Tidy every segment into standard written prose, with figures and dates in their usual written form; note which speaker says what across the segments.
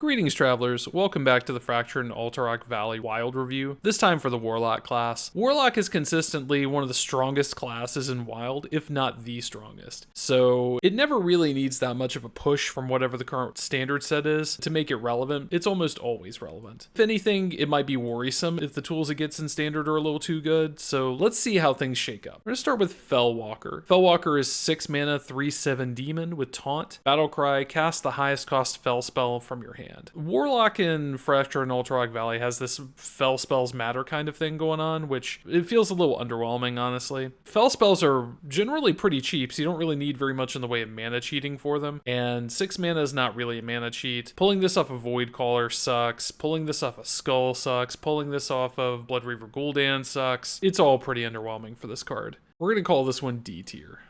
Speaker 1: Greetings, travelers. Welcome back to the Fractured and Alterac Valley Wild review, this time for the Warlock class. Warlock is consistently one of the strongest classes in Wild, if not the strongest. So it never really needs that much of a push from whatever the current standard set is to make it relevant. It's almost always relevant. If anything, it might be worrisome if the tools it gets in standard are a little too good, so let's see how things shake up. We're going to start with Fellwalker. Fellwalker is 6 mana, 3/7 demon with taunt. Battlecry, cast the highest cost fell spell from your hand. Warlock in Fractured and Alterac Valley has this fell spells matter kind of thing going on, which it feels a little underwhelming, honestly. Fell spells are generally pretty cheap, so you don't really need very much in the way of mana cheating for them, and 6 mana is not really a mana cheat. Pulling this off of Void Caller sucks, pulling this off of Skull sucks, pulling this off of Blood Reaver Gul'dan sucks. It's all pretty underwhelming for this card. We're going to call this one D tier.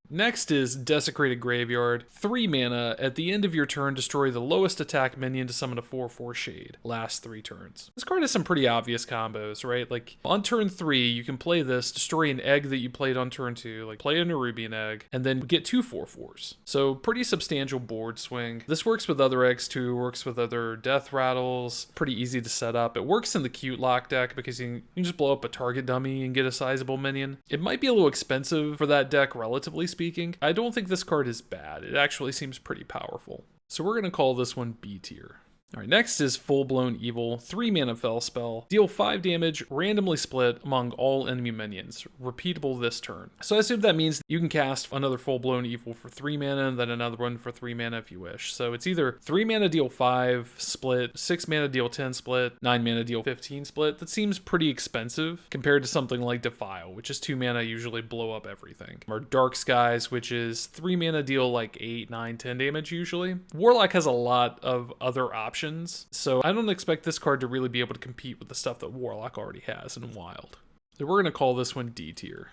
Speaker 1: Next is Desecrated Graveyard. 3 mana, at the end of your turn, destroy the lowest attack minion to summon a 4/4 Shade. Last 3 turns. This card has some pretty obvious combos, right? Like, on turn 3, you can play this, destroy an egg that you played on turn 2, like play a Nerubian egg, and then get 2 4/4s. So, pretty substantial board swing. This works with other eggs too, works with other death rattles, pretty easy to set up. It works in the cute lock deck because you can just blow up a target dummy and get a sizable minion. It might be a little expensive for that deck, relatively speaking. I don't think this card is bad. It actually seems pretty powerful. So we're going to call this one B tier. Alright, next is Full Blown Evil, 3 mana fell spell. Deal 5 damage, randomly split among all enemy minions. Repeatable this turn. So I assume that means you can cast another Full Blown Evil for 3 mana, and then another one for 3 mana if you wish. So it's either 3 mana deal 5 split, 6 mana deal 10 split, 9 mana deal 15 split. That seems pretty expensive compared to something like Defile, which is 2 mana usually blow up everything. Or Dark Skies, which is 3 mana deal like 8, 9, 10 damage usually. Warlock has a lot of other options, so I don't expect this card to really be able to compete with the stuff that Warlock already has in Wild. So we're going to call this one D tier.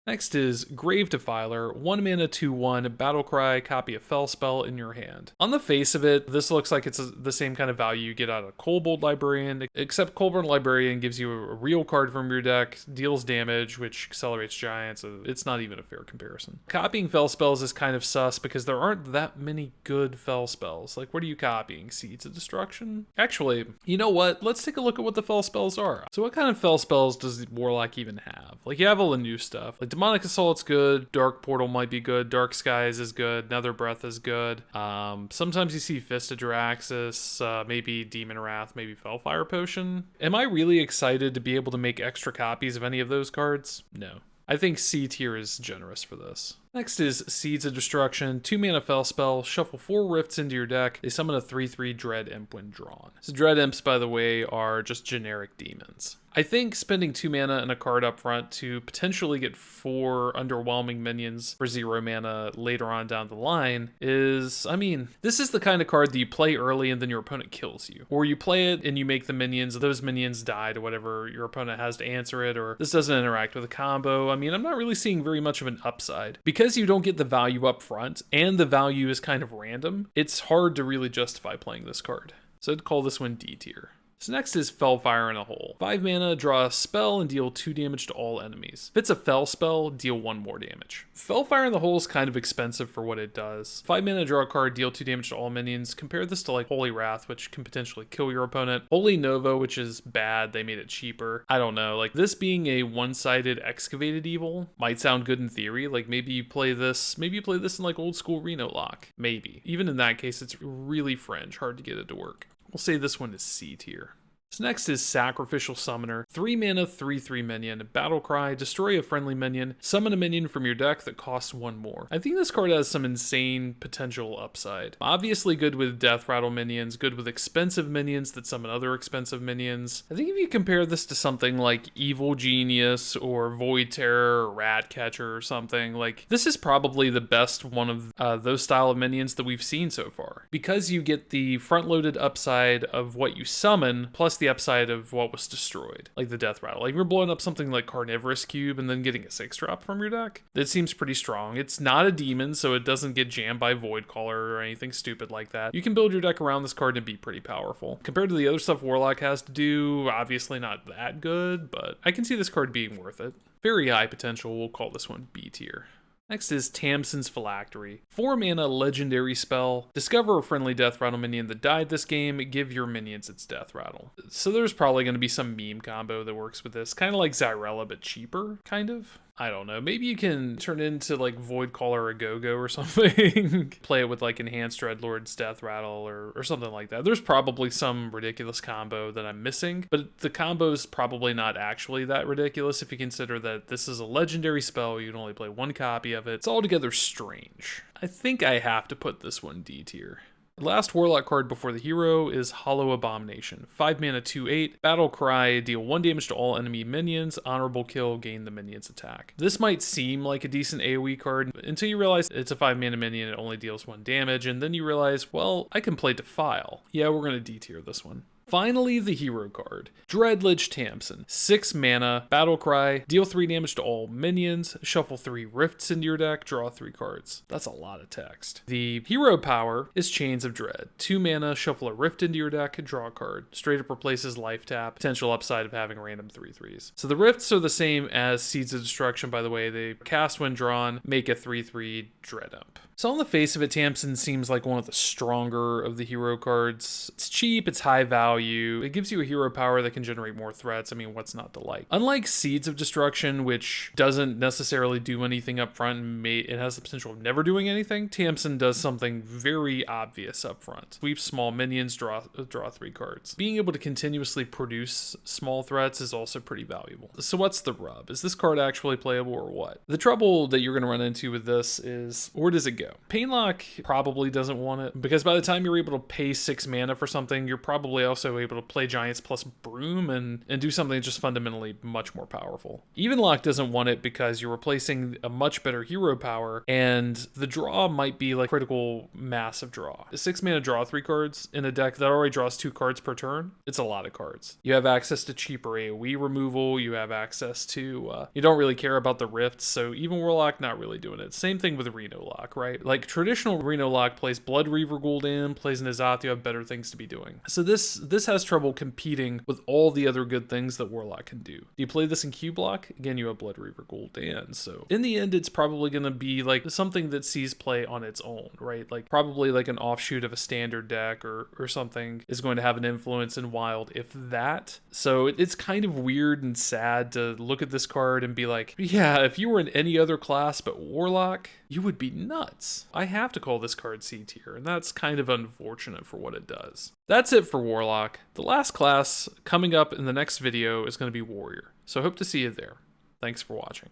Speaker 1: Next is Grave Defiler, 1 mana 2/1, Battlecry, copy a fell spell in your hand. On the face of it, this looks like it's the same kind of value you get out of Kobold Librarian, except Kobold Librarian gives you a real card from your deck, deals damage, which accelerates giants, so it's not even a fair comparison. Copying fell spells is kind of sus because there aren't that many good fell spells. Like, what are you copying? Seeds of Destruction? Actually, you know what? Let's take a look at what the fell spells are. So what kind of fell spells does Warlock even have? Like, you have all the new stuff. Like, Demonic Assault's good, Dark Portal might be good, Dark Skies is good, Nether Breath is good. Sometimes you see Fist of Jaraxxus, maybe Demon Wrath, maybe Fellfire Potion. Am I really excited to be able to make extra copies of any of those cards? No. I think C tier is generous for this. Next is Seeds of Destruction, 2 mana fell spell, shuffle 4 rifts into your deck, they summon a 3/3 Dread Imp when drawn. So Dread Imps, by the way, are just generic demons. I think spending 2 mana and a card up front to potentially get 4 underwhelming minions for 0 mana later on down the line is, I mean, this is the kind of card that you play early and then your opponent kills you. Or you play it and you make the minions, those minions die to whatever your opponent has to answer it, or this doesn't interact with a combo. I mean, I'm not really seeing very much of an upside. Because you don't get the value up front, and the value is kind of random, it's hard to really justify playing this card. So I'd call this one D tier. So next is Fellfire in a Hole. 5 mana, draw a spell, and deal 2 damage to all enemies. If it's a fell spell, deal 1 more damage. Fellfire in the Hole is kind of expensive for what it does. 5 mana, draw a card, deal 2 damage to all minions. Compare this to like Holy Wrath, which can potentially kill your opponent. Holy Nova, which is bad, they made it cheaper. I don't know, like this being a one-sided Excavated Evil might sound good in theory. Like maybe you play this in like old school Reno Lock. Maybe. Even in that case, it's really fringe, hard to get it to work. We'll say this one is C tier. So next is Sacrificial Summoner, 3 mana 3/3 minion, Battlecry, destroy a friendly minion, summon a minion from your deck that costs 1 more. I think this card has some insane potential upside. Obviously good with death rattle minions, good with expensive minions that summon other expensive minions. I think if you compare this to something like Evil Genius or Void Terror or Ratcatcher or something, like this is probably the best one of those style of minions that we've seen so far. Because you get the front-loaded upside of what you summon, plus the upside of what was destroyed, like the death rattle. Like, you're blowing up something like Carnivorous Cube and then getting a 6-drop from your deck. That seems pretty strong. It's not a demon, so it doesn't get jammed by Void Caller or anything stupid like that. You can build your deck around this card and be pretty powerful. Compared to the other stuff Warlock has to do, obviously not that good, but I can see this card being worth it. Very high potential, we'll call this one B tier. Next is Tamson's Phylactery. 4 mana legendary spell. Discover a friendly death rattle minion that died this game. Give your minions its death rattle. So there's probably going to be some meme combo that works with this. Kind of like Xyrella, but cheaper, kind of. I don't know. Maybe you can turn it into like Void Caller or Go-Go or something. Play it with like Enhanced Dreadlord's Death Rattle or something like that. There's probably some ridiculous combo that I'm missing, but the combo's probably not actually that ridiculous if you consider that this is a legendary spell. You can only play 1 copy of it. It's altogether strange. I think I have to put this one D tier. The last Warlock card before the hero is Hollow Abomination. 5 mana 2/8, Battle Cry, deal 1 damage to all enemy minions, honorable kill, gain the minion's attack. This might seem like a decent AoE card until you realize it's a 5 mana minion, it only deals 1 damage, and then you realize, well, I can play Defile. Yeah, we're going to D tier this one. Finally, the hero card. Dreadlich Tamsin. 6 mana, Battle Cry, deal 3 damage to all minions, shuffle 3 rifts into your deck, draw 3 cards. That's a lot of text. The hero power is Chains of Dread. 2 mana, shuffle a rift into your deck, draw a card. Straight up replaces life tap, potential upside of having random 3/3s. So the rifts are the same as Seeds of Destruction, by the way. They cast when drawn, make a 3/3 Dread Ump. So on the face of it, Tamson seems like one of the stronger of the hero cards. It's cheap, it's high value, it gives you a hero power that can generate more threats. I mean, what's not to like? Unlike Seeds of Destruction, which doesn't necessarily do anything up front and it has the potential of never doing anything, Tamson does something very obvious up front. Sweep small minions, draw 3 cards. Being able to continuously produce small threats is also pretty valuable. So what's the rub? Is this card actually playable or what? The trouble that you're going to run into with this is, where does it go? Painlock probably doesn't want it, because by the time you're able to pay 6 mana for something, you're probably also able to play Giants plus Broom and do something just fundamentally much more powerful. Evenlock doesn't want it because you're replacing a much better hero power, and the draw might be like critical massive draw. 6 mana draw 3 cards in a deck that already draws 2 cards per turn. It's a lot of cards. You have access to cheaper AoE removal, you have access to, you don't really care about the rifts, so even Warlock not really doing it. Same thing with Reno Lock, right? Like traditional Reno Lock plays Blood Reaver Gul'dan, plays N'Zoth, you have better things to be doing. So this has trouble competing with all the other good things that Warlock can do. You play this in Q block, again you have Blood Reaver Gul'dan. So in the end, it's probably going to be like something that sees play on its own, right? Like probably like an offshoot of a standard deck or something is going to have an influence in Wild, if that. So it's kind of weird and sad to look at this card and be like, yeah, if you were in any other class but Warlock, you would be nuts. I have to call this card C tier, and that's kind of unfortunate for what it does. That's it for Warlock. The last class coming up in the next video is going to be Warrior, so hope to see you there. Thanks for watching.